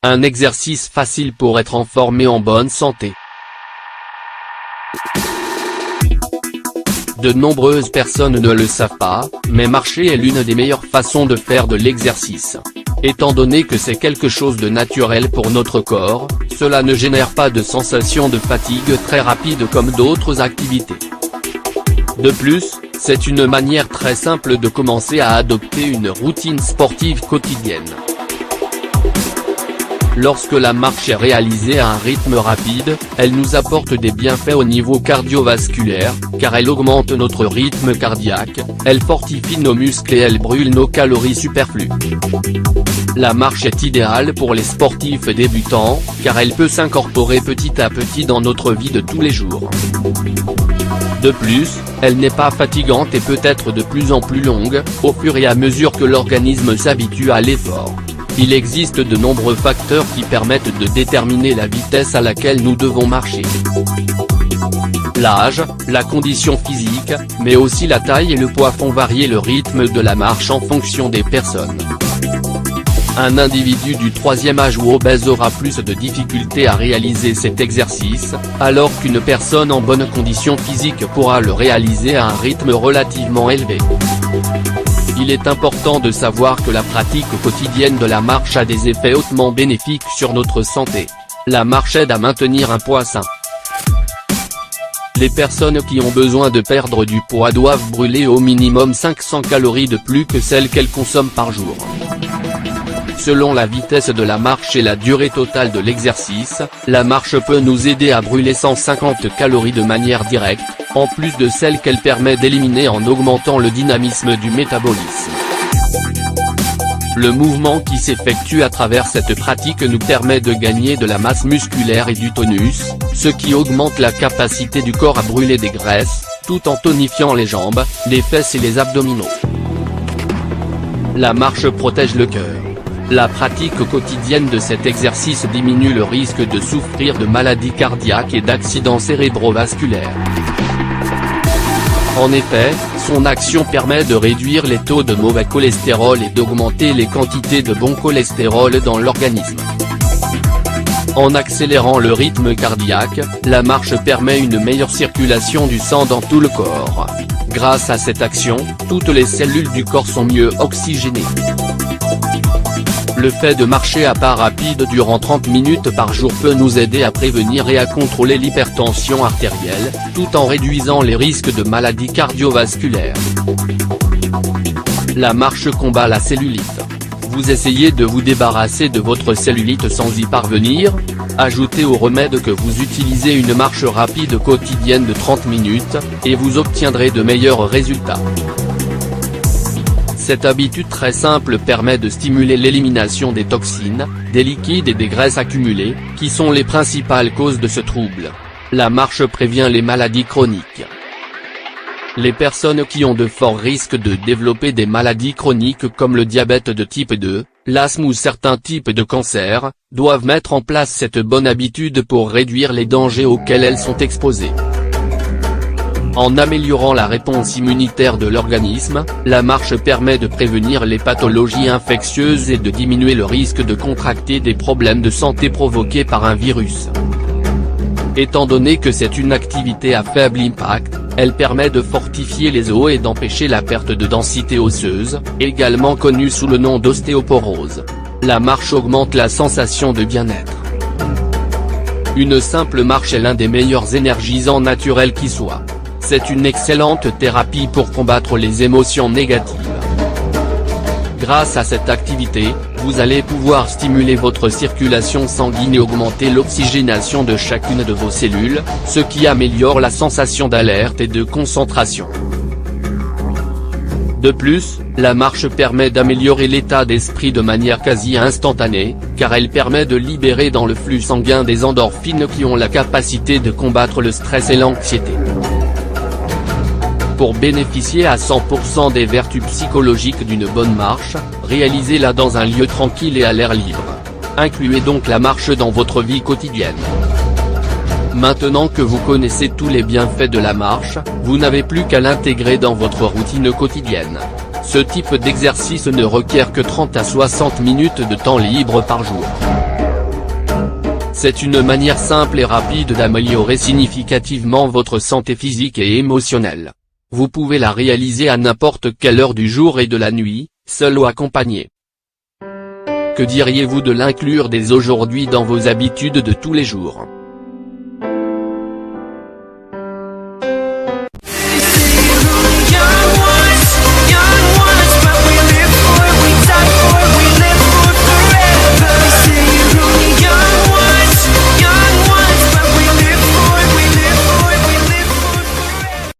Un exercice facile pour être en forme et en bonne santé. De nombreuses personnes ne le savent pas, mais marcher est l'une des meilleures façons de faire de l'exercice. Étant donné que c'est quelque chose de naturel pour notre corps, cela ne génère pas de sensation de fatigue très rapide comme d'autres activités. De plus, c'est une manière très simple de commencer à adopter une routine sportive quotidienne. Lorsque la marche est réalisée à un rythme rapide, elle nous apporte des bienfaits au niveau cardiovasculaire, car elle augmente notre rythme cardiaque, elle fortifie nos muscles et elle brûle nos calories superflues. La marche est idéale pour les sportifs débutants, car elle peut s'incorporer petit à petit dans notre vie de tous les jours. De plus, elle n'est pas fatigante et peut être de plus en plus longue, au fur et à mesure que l'organisme s'habitue à l'effort. Il existe de nombreux facteurs qui permettent de déterminer la vitesse à laquelle nous devons marcher. L'âge, la condition physique, mais aussi la taille et le poids font varier le rythme de la marche en fonction des personnes. Un individu du troisième âge ou obèse aura plus de difficultés à réaliser cet exercice, alors qu'une personne en bonne condition physique pourra le réaliser à un rythme relativement élevé. Il est important de savoir que la pratique quotidienne de la marche a des effets hautement bénéfiques sur notre santé. La marche aide à maintenir un poids sain. Les personnes qui ont besoin de perdre du poids doivent brûler au minimum 500 calories de plus que celles qu'elles consomment par jour. Selon la vitesse de la marche et la durée totale de l'exercice, la marche peut nous aider à brûler 150 calories de manière directe, en plus de celles qu'elle permet d'éliminer en augmentant le dynamisme du métabolisme. Le mouvement qui s'effectue à travers cette pratique nous permet de gagner de la masse musculaire et du tonus, ce qui augmente la capacité du corps à brûler des graisses, tout en tonifiant les jambes, les fesses et les abdominaux. La marche protège le cœur. La pratique quotidienne de cet exercice diminue le risque de souffrir de maladies cardiaques et d'accidents cérébrovasculaires. En effet, son action permet de réduire les taux de mauvais cholestérol et d'augmenter les quantités de bon cholestérol dans l'organisme. En accélérant le rythme cardiaque, la marche permet une meilleure circulation du sang dans tout le corps. Grâce à cette action, toutes les cellules du corps sont mieux oxygénées. Le fait de marcher à pas rapide durant 30 minutes par jour peut nous aider à prévenir et à contrôler l'hypertension artérielle, tout en réduisant les risques de maladies cardiovasculaires. La marche combat la cellulite. Vous essayez de vous débarrasser de votre cellulite sans y parvenir? Ajoutez au remède que vous utilisez une marche rapide quotidienne de 30 minutes, et vous obtiendrez de meilleurs résultats. Cette habitude très simple permet de stimuler l'élimination des toxines, des liquides et des graisses accumulées, qui sont les principales causes de ce trouble. La marche prévient les maladies chroniques. Les personnes qui ont de forts risques de développer des maladies chroniques comme le diabète de type 2, l'asthme ou certains types de cancers, doivent mettre en place cette bonne habitude pour réduire les dangers auxquels elles sont exposées. En améliorant la réponse immunitaire de l'organisme, la marche permet de prévenir les pathologies infectieuses et de diminuer le risque de contracter des problèmes de santé provoqués par un virus. Étant donné que c'est une activité à faible impact, elle permet de fortifier les os et d'empêcher la perte de densité osseuse, également connue sous le nom d'ostéoporose. La marche augmente la sensation de bien-être. Une simple marche est l'un des meilleurs énergisants naturels qui soit. C'est une excellente thérapie pour combattre les émotions négatives. Grâce à cette activité, vous allez pouvoir stimuler votre circulation sanguine et augmenter l'oxygénation de chacune de vos cellules, ce qui améliore la sensation d'alerte et de concentration. De plus, la marche permet d'améliorer l'état d'esprit de manière quasi instantanée, car elle permet de libérer dans le flux sanguin des endorphines qui ont la capacité de combattre le stress et l'anxiété. Pour bénéficier à 100% des vertus psychologiques d'une bonne marche, réalisez-la dans un lieu tranquille et à l'air libre. Incluez donc la marche dans votre vie quotidienne. Maintenant que vous connaissez tous les bienfaits de la marche, vous n'avez plus qu'à l'intégrer dans votre routine quotidienne. Ce type d'exercice ne requiert que 30 à 60 minutes de temps libre par jour. C'est une manière simple et rapide d'améliorer significativement votre santé physique et émotionnelle. Vous pouvez la réaliser à n'importe quelle heure du jour et de la nuit, seul ou accompagné. Que diriez-vous de l'inclure dès aujourd'hui dans vos habitudes de tous les jours ?